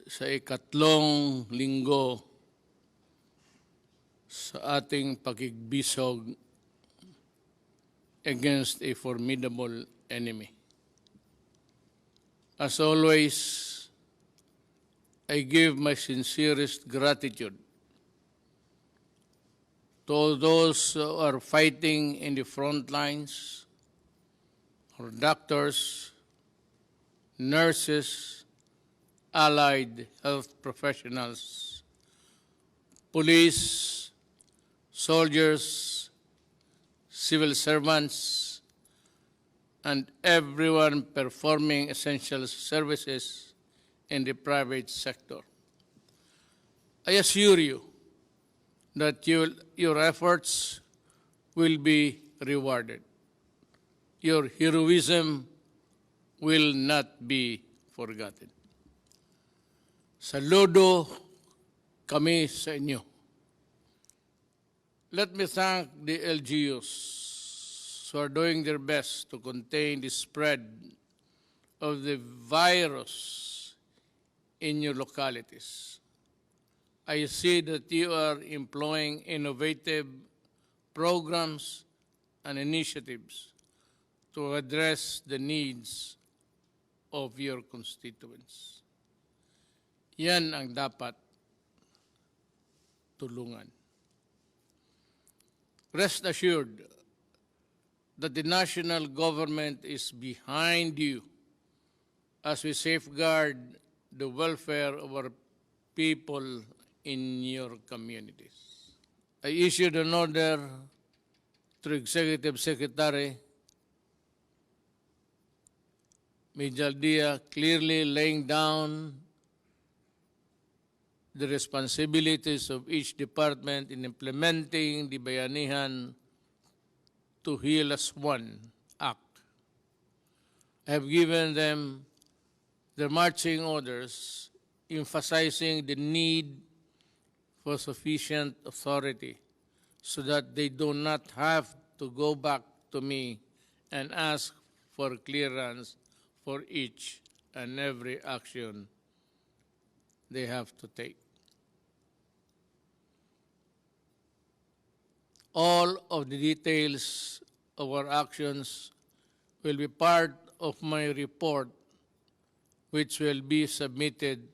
sa ikatlong linggo sa ating pakigbisog against a formidable enemy. As always, I give my sincerest gratitude to all those who are fighting in the front lines, our doctors, nurses, allied health professionals, police, soldiers, civil servants, and everyone performing essential services in the private sector. I assure you that your efforts will be rewarded. Your heroism will not be forgotten. Saludo kami sa inyo. Let me thank the LGUs who are doing their best to contain the spread of the virus in your localities. I see that you are employing innovative programs and initiatives to address the needs of your constituents. Yan ang dapat tulungan. Rest assured that the national government is behind you as we safeguard the welfare of our people in your communities. I issued an order to Executive Secretary Mijaldea, clearly laying down the responsibilities of each department in implementing the Bayanihan to Heal as One Act. I have given them their marching orders, emphasizing the need for sufficient authority so that they do not have to go back to me and ask for clearance for each and every action they have to take. All of the details of our actions will be part of my report, which will be submitted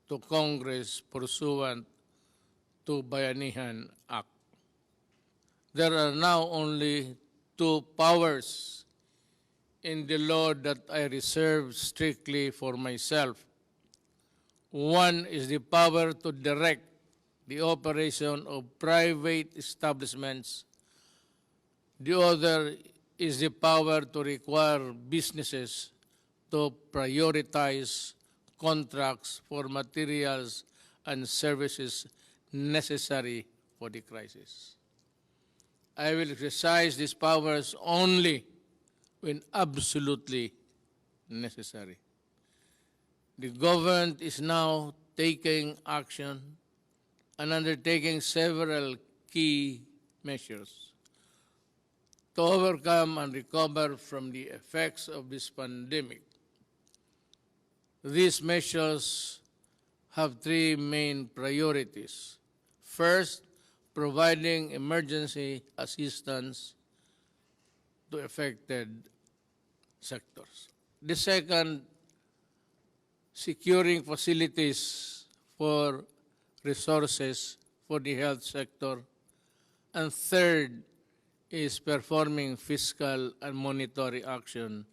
to Congress pursuant to Bayanihan Act. There are now only two powers in the law that I reserve strictly for myself. One is the power to direct the operation of private establishments. The other is the power to require businesses to prioritize contracts for materials and services necessary for the crisis. I will exercise these powers only when absolutely necessary. The government is now taking action and undertaking several key measures to overcome and recover from the effects of this pandemic. These measures have three main priorities. First, providing emergency assistance to affected sectors. The second, securing facilities for resources for the health sector. And third is performing fiscal and monetary action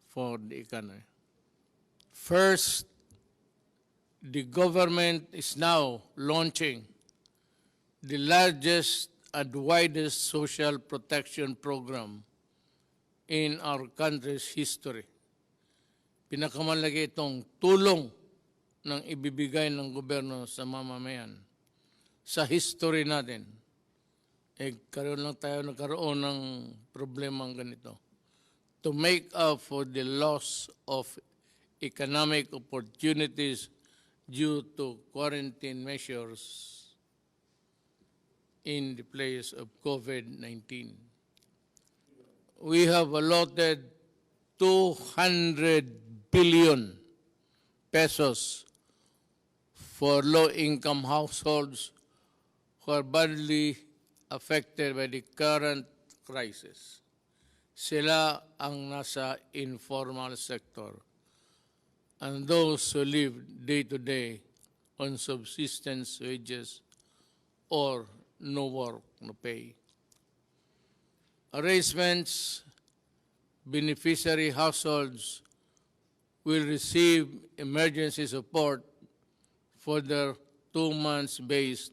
for the economy. First, the government is now launching the largest and widest social protection program in our country's history. Pinakamalaki itong tulong ng ibibigay ng gobyerno sa mamamayan sa history natin. Nagkaroon ng problemang ganito. To make up for the loss of economic opportunities due to quarantine measures in the place of COVID-19. We have allotted 200 billion pesos for low-income households who are badly affected by the current crisis. Sila ang nasa informal sector and those who live day-to-day on subsistence wages or no work, no pay. Arrangements, beneficiary households will receive emergency support for their 2 months based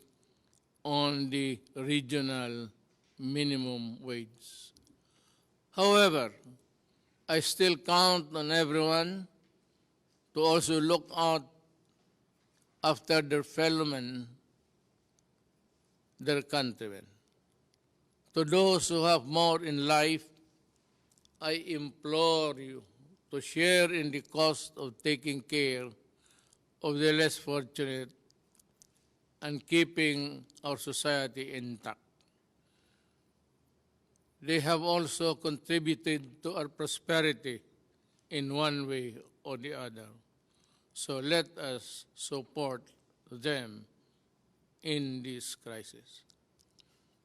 on the regional minimum wage. However, I still count on everyone to also look out after their fellow men, their countrymen. To those who have more in life, I implore you to share in the cost of taking care of the less fortunate and keeping our society intact. They have also contributed to our prosperity in one way or the other. So let us support them in this crisis.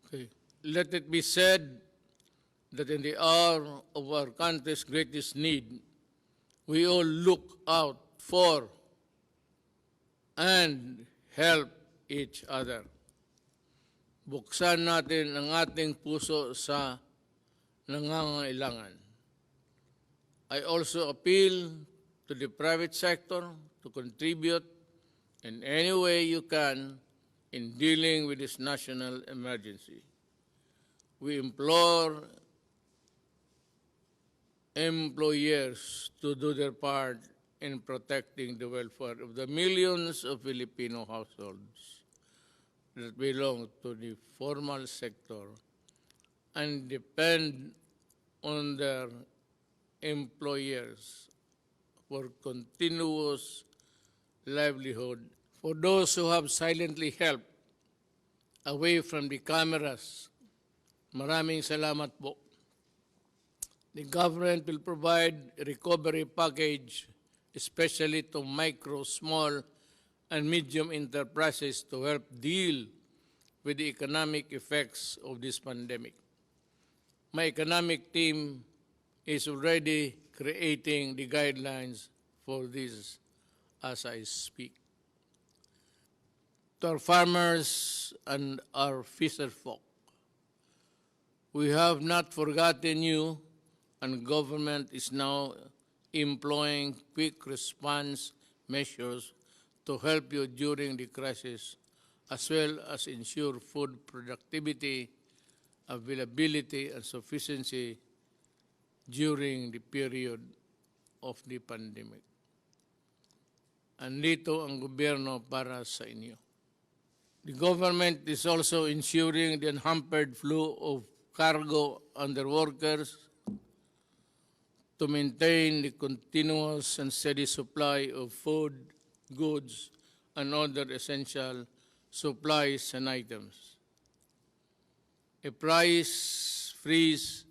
Okay. Let it be said that in the hour of our country's greatest need, we all look out for and help each other. Buksan natin ang ating puso sa nangangailangan. I also appeal to the private sector to contribute in any way you can in dealing with this national emergency. We implore employers to do their part in protecting the welfare of the millions of Filipino households that belong to the formal sector and depend on their employers for continuous livelihood. For those who have silently helped away from the cameras, maraming salamat po. The government will provide a recovery package, especially to micro, small, and medium enterprises to help deal with the economic effects of this pandemic. My economic team is already creating the guidelines for this as I speak. To our farmers and our fisher folk, we have not forgotten you, and government is now employing quick response measures to help you during the crisis, as well as ensure food productivity, availability, and sufficiency during the period of the pandemic. Andito ang gobyerno para sa inyo. The government is also ensuring the unhampered flow of cargo and their workers to maintain the continuous and steady supply of food, goods, and other essential supplies and items. A price freeze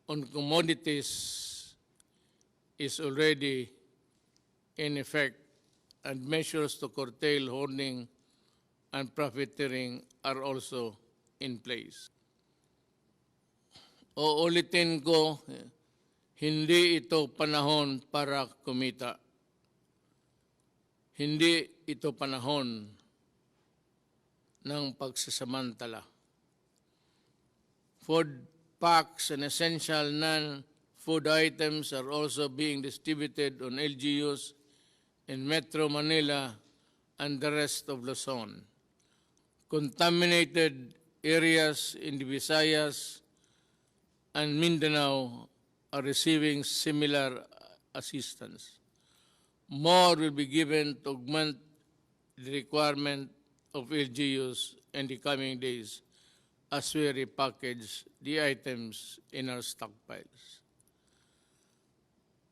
on commodities is already in effect, and measures to curtail hoarding and profiteering are also in place. Uulitin ko, hindi ito panahon para kumita. Hindi ito panahon ng pagsasamantala. Food packs and essential non-food items are also being distributed on LGUs in Metro Manila and the rest of Luzon. Contaminated areas in the Visayas and Mindanao are receiving similar assistance. More will be given to augment the requirement of LGUs in the coming days as we repackage the items in our stockpiles.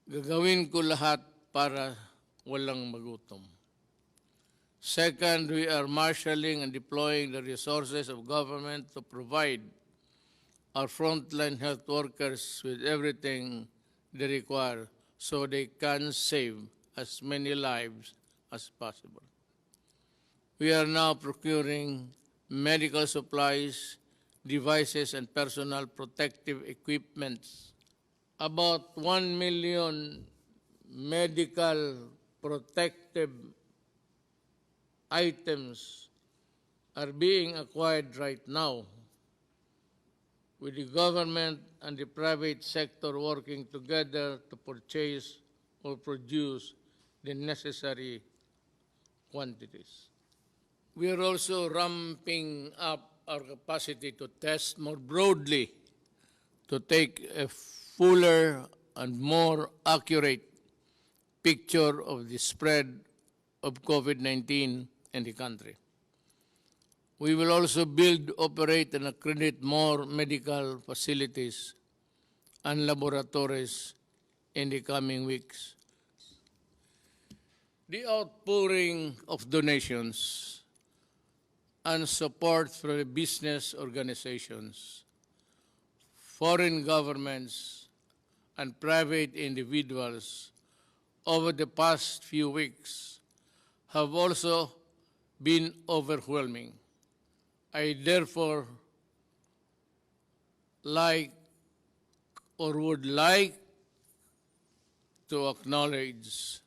Gagawin ko lahat para walang magutom. Second, we are marshalling and deploying the resources of government to provide our frontline health workers with everything they require so they can save as many lives as possible. We are now procuring medical supplies, devices, and personal protective equipments. About 1 million medical protective items are being acquired right now, with the government and the private sector working together to purchase or produce the necessary quantities. We are also ramping up our capacity to test more broadly, to take a fuller and more accurate picture of the spread of COVID-19 in the country. We will also build, operate, and accredit more medical facilities and laboratories in the coming weeks. The outpouring of donations and support from business organizations, foreign governments, and private individuals over the past few weeks have also been overwhelming. I therefore would like to acknowledge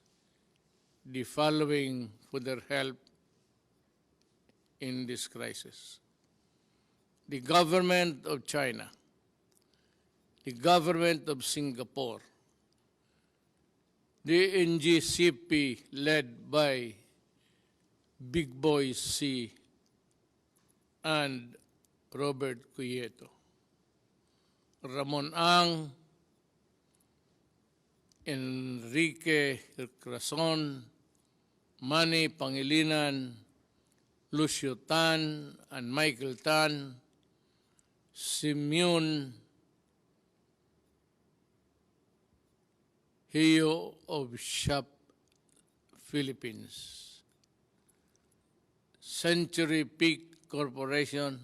the following for their help in this crisis: the government of China, the government of Singapore, the NGCP led by Big Boy C and Robert Cuyeto, Ramon Ang, Enrique Crason, Manny Pangilinan, Lucio Tan and Michael Tan, Simeon Hio of Shop Philippines, Century Peak Corporation,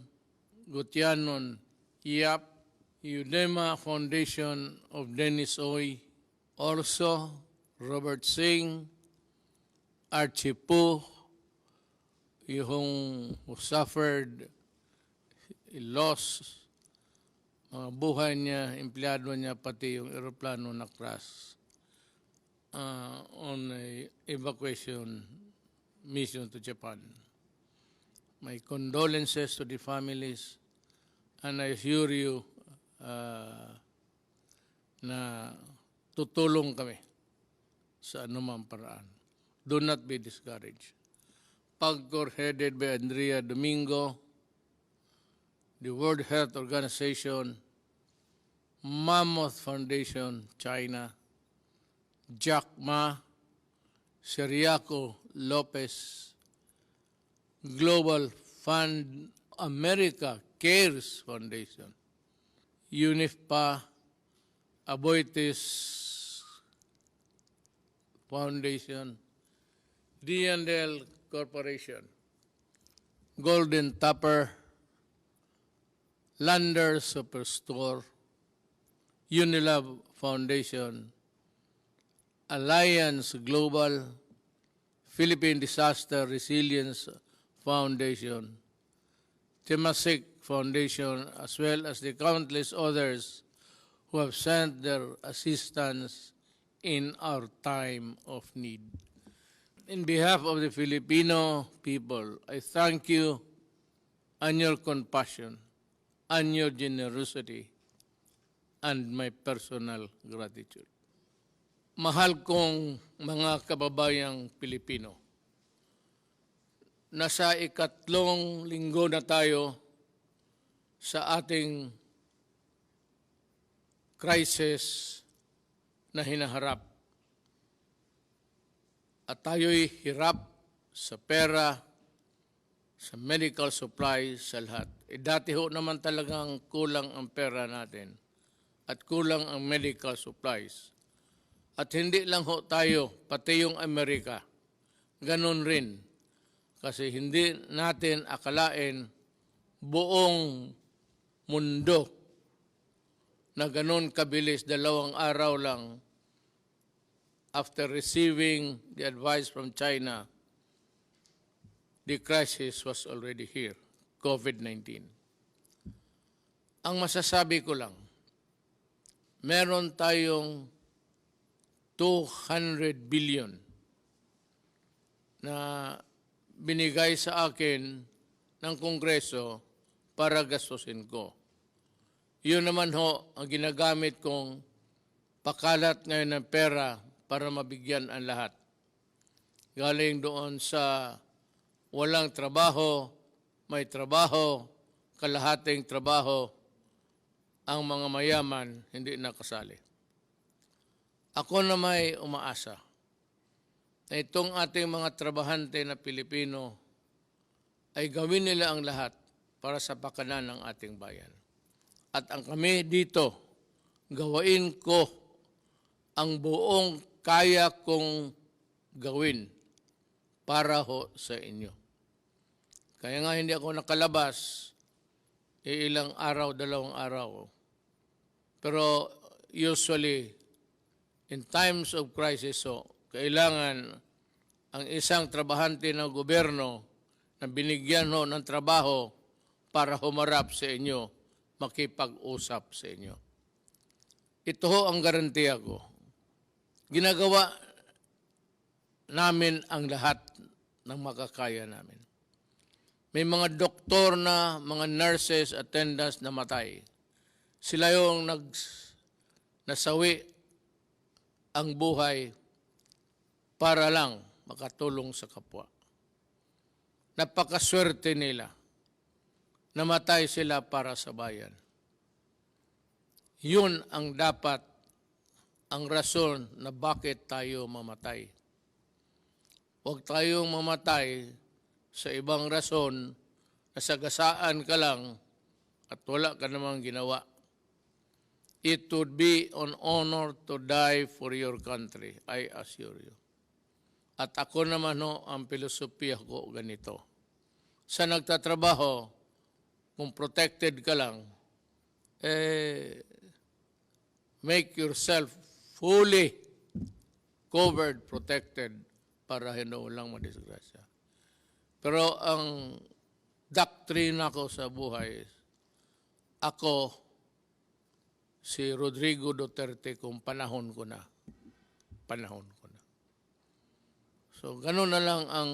Gutianon Yap, Udema Foundation of Dennis Oy, also Robert Singh, Archie Po, yung who suffered loss, mga buhay niya, empleyado niya, pati yung aeroplano na crash on a evacuation mission to Japan. My condolences to the families, and I assure you na tutulong kami sa anumang paraan. Do not be discouraged. PAGCOR headed by Andrea Domingo, the World Health Organization, Mammoth Foundation, China, Jack Ma, Seriaco Lopez, Global Fund America Cares Foundation, UNIFPA, Aboitiz Foundation, D&L Corporation, Golden Tupper, Lander Superstore, Unilab Foundation, Alliance Global, Philippine Disaster Resilience Foundation, Temasek Foundation, as well as the countless others who have sent their assistance in our time of need. In behalf of the Filipino people, I thank you and your compassion and your generosity and my personal gratitude. Mahal kong mga kababayang Pilipino, nasa ikatlong linggo na tayo sa ating crisis na hinaharap. At tayo'y hirap sa pera, sa medical supplies, sa lahat. Dati ho naman talagang kulang ang pera natin at kulang ang medical supplies. At hindi lang ho tayo, pati yung Amerika, ganun rin. Kasi hindi natin akalain buong mundo na ganun kabilis, 2 araw lang after receiving the advice from China, the crisis was already here, COVID-19. Ang masasabi ko lang, meron tayong 200 billion na binigay sa akin ng Kongreso para gastusin ko. Yun naman ho ang ginagamit kong pakalat ngayon ng pera para mabigyan ang lahat. Galing doon sa walang trabaho, may trabaho, kalahating trabaho, ang mga mayaman hindi nakasali. Ako na may umaasa na itong ating mga trabahante na Pilipino ay gawin nila ang lahat para sa pakanan ng ating bayan. At ang kami dito, gawain ko ang buong kaya kong gawin para ho sa inyo. Kaya nga hindi ako nakalabas, ilang araw, 2 araw. Pero usually, in times of crisis, kailangan ang isang trabahante ng gobyerno na binigyan ho ng trabaho para humarap sa inyo, makipag-usap sa inyo. Ito ho ang garantiya ko. Ginagawa namin ang lahat ng makakaya namin. May mga doktor na, mga nurses, attendants na matay. Sila yung nasawi ang buhay para lang makatulong sa kapwa. Napakaswerte nila. Namatay sila para sa bayan. Yun ang dapat, ang rason na bakit tayo mamatay. Huwag tayong mamatay sa ibang rason na sagasaan ka lang at wala ka namang ginawa. It would be an honor to die for your country, I assure you. At ako naman ang filosofiya ko ganito. Sa nagtatrabaho, kung protected ka lang, make yourself fully covered, protected, para hindi lang madisgrasya. Pero ang doktrina ko sa buhay, ako, si Rodrigo Duterte, kung panahon ko na. So, ganun na lang ang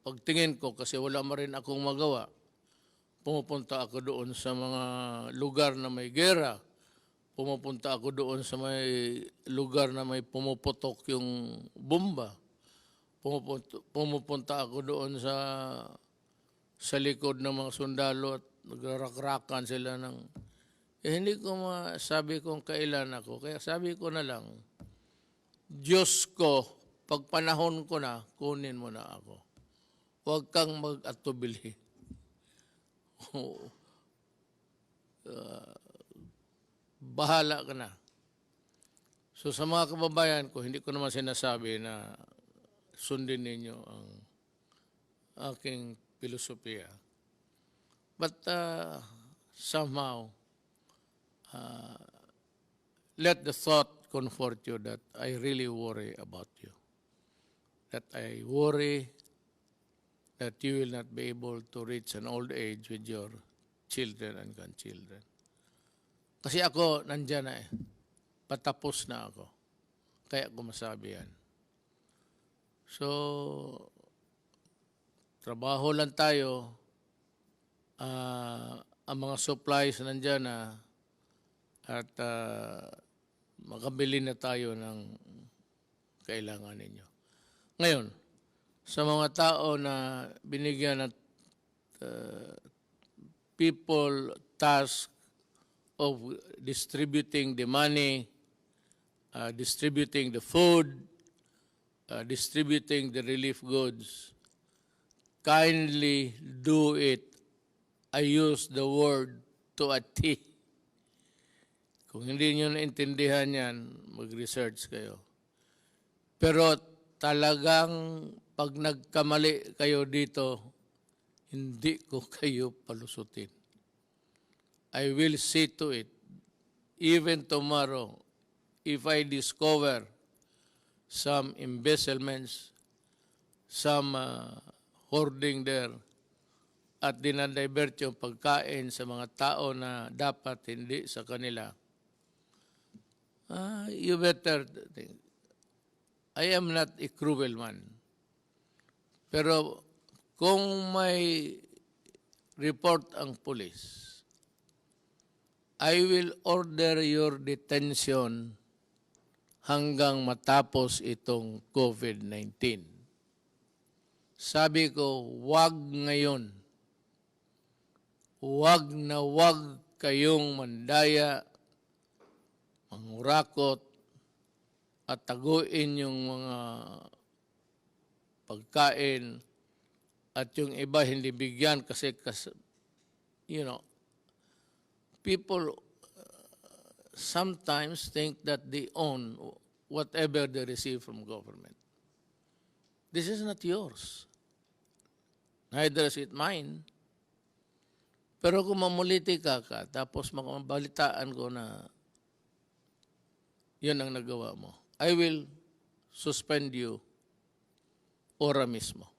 pagtingin ko kasi wala mo rin akong magawa. Pumupunta ako doon sa mga lugar na may gera. Pumupunta ako doon sa may lugar na may pumuputok yung bomba. Pumupunta ako doon sa likod ng mga sundalo at nagrakrakan sila ng... hindi ko masabi kung kailan ako. Kaya sabi ko na lang, Diyos ko, pag panahon ko na, kunin mo na ako. Huwag kang mag-atubili. Bahala ka na. So sa mga kababayan ko, hindi ko naman sinasabi na sundin ninyo ang aking filosofiya. But somehow, let the thought comfort you that I really worry about you. That I worry that you will not be able to reach an old age with your children and grandchildren. Kasi ako, nandyan na patapos na ako. Kaya ko masabi yan. So, trabaho lang tayo. Ang mga supplies nandyan na at makabili na tayo ng kailangan ninyo. Ngayon, sa mga tao na binigyan ng people task of distributing the money, distributing the food, distributing the relief goods, kindly do it. I use the word to a T. Kung hindi nyo naintindihan yan, mag-research kayo. Pero talagang pag nagkamali kayo dito, hindi ko kayo palusutin. I will see to it, even tomorrow, if I discover some embezzlements, some hoarding there at dinadivert yung pagkain sa mga tao na dapat hindi sa kanila. You better think. I am not a cruel man. Pero kung may report ang pulis, I will order your detention hanggang matapos itong COVID-19. Sabi ko, wag ngayon. Wag na wag kayong mandaya, mangurakot, at taguin yung mga pagkain at yung iba hindi bigyan kasi you know, people sometimes think that they own whatever they receive from government. This is not yours. Neither is it mine. Pero kung mamuliti ka tapos makabalitaan ko na yun ang nagawa mo, I will suspend you ora mismo.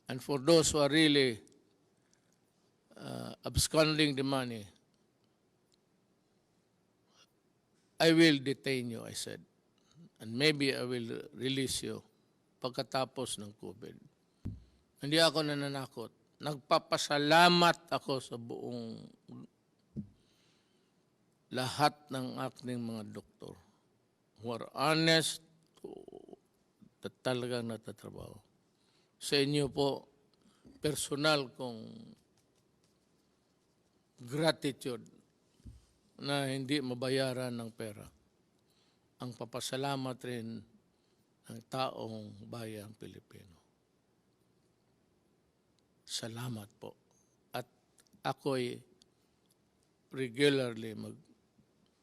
And for those who are really absconding the money, I will detain you, I said. And maybe I will release you pagkatapos ng COVID. Hindi ako nananakot. Nagpapasalamat ako sa buong lahat ng aking mga doktor who are honest at talagang natatrabaho. Sa inyo po, personal kong gratitude na hindi mabayaran ng pera. Ang papasalamat rin ng taong bayang Pilipino. Salamat po. At ako'y regularly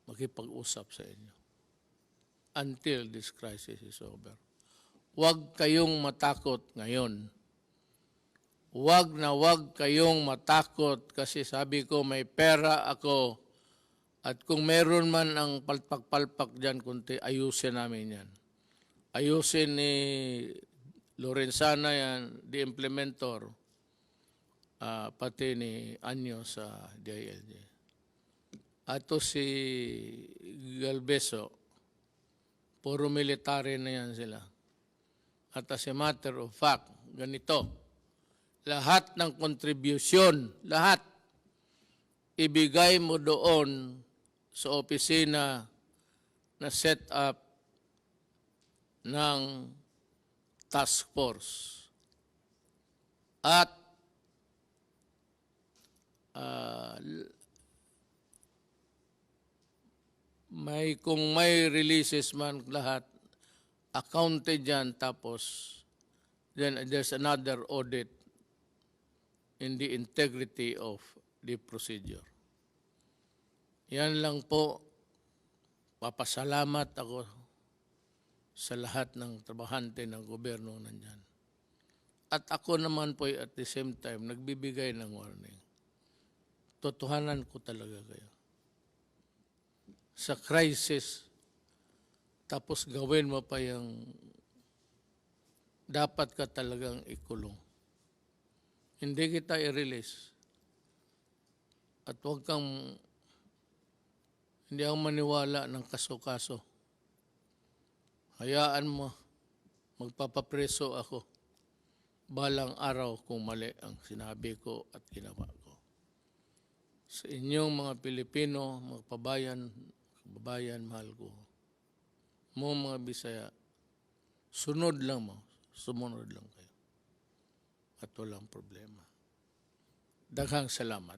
makipag-usap sa inyo until this crisis is over. Huwag kayong matakot ngayon. Huwag na huwag kayong matakot kasi sabi ko may pera ako at kung meron man ang palpak-palpak dyan kunti, ayusin namin yan. Ayusin ni Lorenzana yan, the implementor, pati ni Anyo sa DILG. Ato si Galbeso, puro military na yan sila. At as a matter of fact, ganito, lahat ng contribution, lahat, ibigay mo doon sa opisina na set up ng task force. At kung may releases man lahat, accounted dyan, tapos then there's another audit in the integrity of the procedure. Yan lang po, papasalamat ako sa lahat ng trabahante ng gobyerno nandyan. At ako naman po at the same time, nagbibigay ng warning. Totohanan ko talaga kayo. Sa crisis, tapos gawin mo pa yung dapat ka talagang ikulong. Hindi kita i-release. At huwag kang, hindi ako maniwala ng kaso-kaso. Hayaan mo, magpapapreso ako. Balang araw kung mali ang sinabi ko at ginawa ko. Sa inyong mga Pilipino, mga kababayan, mahal ko. Mo mga Bisaya, sunod lang mo. Sumunod lang kayo. At walang problema. Daghang salamat.